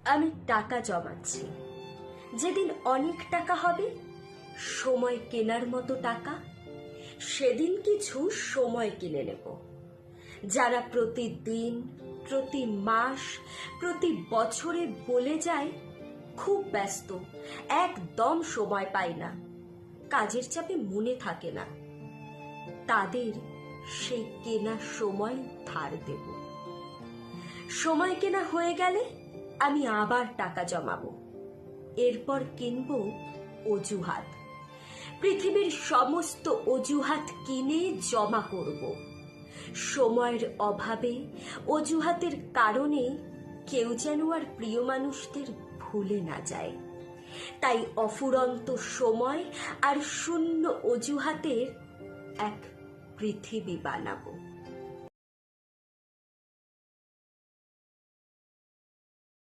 আমি টাকা জমাচ্ছি। যেদিন অনেক টাকা হবে, সময় কেনার মতো টাকা, সেদিন কিছু সময় কিনে নেব। যারা প্রতিদিন, প্রতি মাস, প্রতি বছরে বলে যায় খুব ব্যস্ত, একদম সময় পাই না, কাজের চাপে মনে থাকে না, তাদের সেই কেনা সময় ধার দেব। সময় কেনা হয়ে গেলে আমি আবার টাকা জমাবো। এরপর কিনবো অজুহাত। পৃথিবীর সমস্ত অজুহাত কিনে জমা করব। সময়ের অভাবে, অজুহাতের কারণে কেউ যেন আর প্রিয় মানুষদের ভুলে না যায়। তাই অফুরন্ত সময় আর শূন্য অজুহাতের এক পৃথিবী বানাবো।